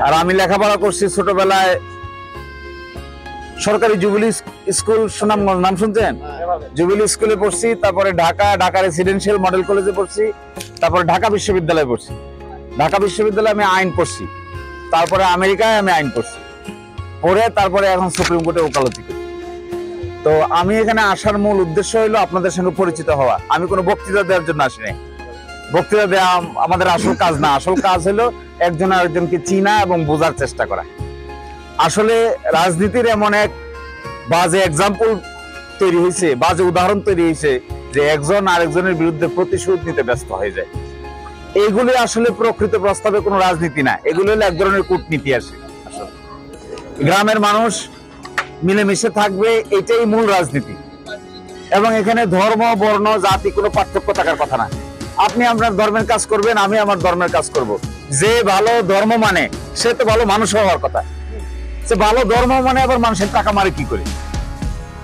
আর আমি লেখাপড়া করছি ছোটবেলায় সরকারি জুবিলি স্কুল, সুনামগঞ্জ, নাম শুনছেন? জুবিলি স্কুলে পড়ছি, তারপরে ঢাকা রেসিডেন্সিয়াল মডেল কলেজে পড়ছি, তারপরে ঢাকা বিশ্ববিদ্যালয়ে পড়ছি। ঢাকা বিশ্ববিদ্যালয়ে আমি আইন পড়ছি, তারপরে আমেরিকায় আমি আইন পড়ছি, পড়ে তারপরে এখন সুপ্রিম কোর্টে ওকালতি করি। তো আমি এখানে আসার মূল উদ্দেশ্য হলো আপনাদের সঙ্গে পরিচিত হওয়া। আমি কোনো বক্তৃতা দেওয়ার জন্য আসিনি। বক্তৃতা দেওয়া আমাদের আসল কাজ না। আসল কাজ হলো একজন আরেকজনকে চিনা এবং বোঝার চেষ্টা করা। আসলে রাজনীতির এমন এক বাজে এক্সাম্পল তৈরি হয়েছে, বাজে উদাহরণ তৈরি হয়েছে যে একজন আরেকজনের বিরুদ্ধে প্রতিশোধ নিতে ব্যস্ত হয়ে যায়। এইগুলি আসলে প্রকৃত প্রস্তাবে কোনো রাজনীতি না, এগুলো হলো এক ধরনের কূটনীতি। আসে গ্রামের মানুষ মিলেমিশে থাকবে, এটাই মূল রাজনীতি। এবং এখানে ধর্ম, বর্ণ, জাতি কোনো পার্থক্য থাকার কথা না। আপনি আপনার ধর্মের কাজ করবেন, আমি আমার ধর্মের কাজ করব। যে ভালো ধর্ম মানে সে তো ভালো মানুষ হওয়ার কথা। সে ভালো ধর্ম মানে আবার মানুষের টাকা মারে কি করে?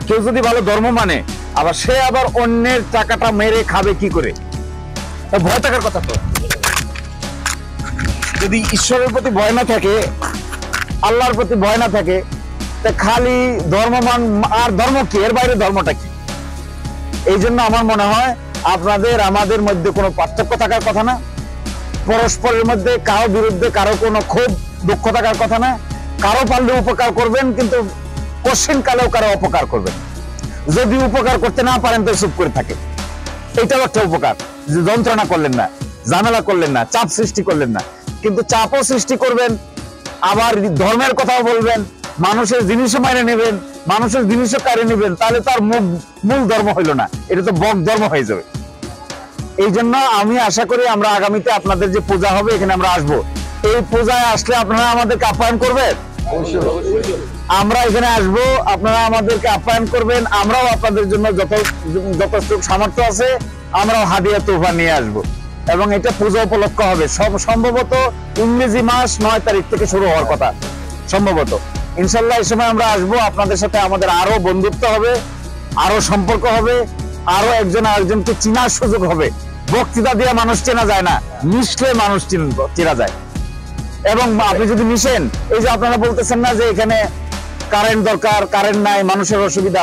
কেউ যদি ভালো ধর্ম মানে আবার সে আবার অন্যের টাকাটা মেরে খাবে কি করে? ভয় থাকার কথা। তো যদি ঈশ্বরের প্রতি ভয় না থাকে, আল্লাহর প্রতি ভয় না থাকে, তা খালি ধর্মমান আর ধর্ম কি, এর বাইরে ধর্মটা কি? এই জন্য আমার মনে হয় আপনাদের আমাদের মধ্যে কোনো পার্থক্য থাকার কথা না। পরস্পরের মধ্যে কারো বিরুদ্ধে কারো কোনো ক্ষোভ দুঃখ থাকার কথা না। কারো পারলে উপকার করবেন, কিন্তু কঠিন কালেও কারো অপকার করবেন। যদি উপকার করতে না পারেন তো চুপ করে থাকে, এটাও একটা উপকার। যে যন্ত্রণা করলেন না, ঝামেলা করলেন না, চাপ সৃষ্টি করলেন না। কিন্তু চাপও সৃষ্টি করবেন, আবার ধর্মের কথাও বলবেন, মানুষের জিনিসও মেনে নেবেন, মানুষের জিনিসও কাড়ে নেবেন, তাহলে তার মূল ধর্ম হইল না, এটা তো বক ধর্ম হয়ে যাবে। এই জন্য আমি আশা করি আমরা আগামীতে আপনাদের যে পূজা হবে এখানে আমরা আসবো। এই পূজায় আসলে আপনারা আমাদেরকে আপ্যায়ন করবেন। আমরা এখানে আসবো, আপনারা আমাদেরকে আপ্যায়ন করবেন। আমরাও আপনাদের জন্য যথেষ্ট সামর্থ্য আছে, আমরাও হাদিয়া তোফা নিয়ে আসবো। এবং এটা পূজা উপলক্ষ হবে, সম্ভবত ইংরেজি মাস 9 তারিখ থেকে শুরু হওয়ার কথা সম্ভবত। ইনশাল্লাহ এই সময় আমরা আসবো, আপনাদের সাথে আমাদের আরো বন্ধুত্ব হবে, আরো সম্পর্ক হবে, আরো একজন আরেকজনকে চেনার সুযোগ হবে। বক্তৃতা দিয়ে মানুষ চেনা যায় না, মিশলে মানুষ চেনা যায়। এবং আপনি যদি মিশেন, এই যে আপনারা বলতেছেন না যে এখানে কারেন্ট দরকার, কারেন্ট নাই, মানুষের অসুবিধা,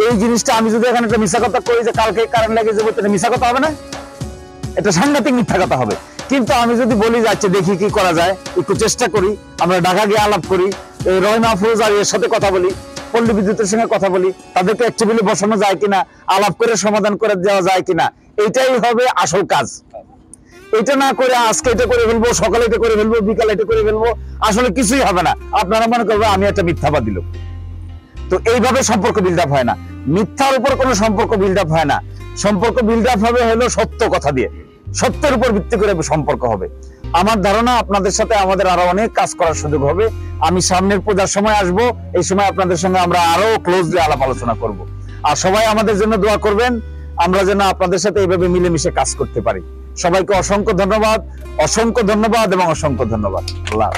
এই জিনিসটা আমি যদি এখানে একটা মিথ্যা কথা করি যে কালকে কারেন্ট লেগে যাবে, তাহলে মিথ্যা কথা হবে না? এটা সাংঘাতিক মিথ্যা কথা হবে। কিন্তু আমি যদি বলি যাচ্ছে দেখি কি করা যায়, একটু চেষ্টা করি, আমরা ঢাকা গিয়ে আলাপ করি, এই রহিমা আফরোজ আর এর সাথে কথা বলি, পল্লী বিদ্যুতের সঙ্গে কথা বলি, তাদেরকে এক টেবিলে বসানো যায় কিনা, আলাপ করে সমাধান করে দেওয়া যায় কিনা, এটাই হবে আসল কাজ। এটা না করে আজকে এটা করে ফেলবো, সকালে এটা করে ফেলবো, বিকালে এটা করে ফেলবো, আসলে কিছুই হবে না। আপনারা মনে করবেন আমি একটা মিথ্যাবাদ দিল। তো এইভাবে সম্পর্ক বিল্ড আপ হয় না, মিথ্যার উপর কোনো সম্পর্ক বিল্ড আপ হয় না। সম্পর্ক বিল্ড আপ হবে হলো সত্য কথা দিয়ে, সত্যের উপর ভিত্তি করে সম্পর্ক হবে। আমার ধারণা আপনাদের সাথে আমাদের আরো অনেক কাজ করার সুযোগ হবে। আমি সামনের পূজার সময় আসব, এই সময় আপনাদের সঙ্গে আমরা আরো ক্লোজলি আলাপ আলোচনা করব। আর সবাই আমাদের জন্য দোয়া করবেন, আমরা যেন আপনাদের সাথে এইভাবে মিলেমিশে কাজ করতে পারি। সবাইকে অসংখ্য ধন্যবাদ, অসংখ্য ধন্যবাদ এবং অসংখ্য ধন্যবাদ। আল্লাহ।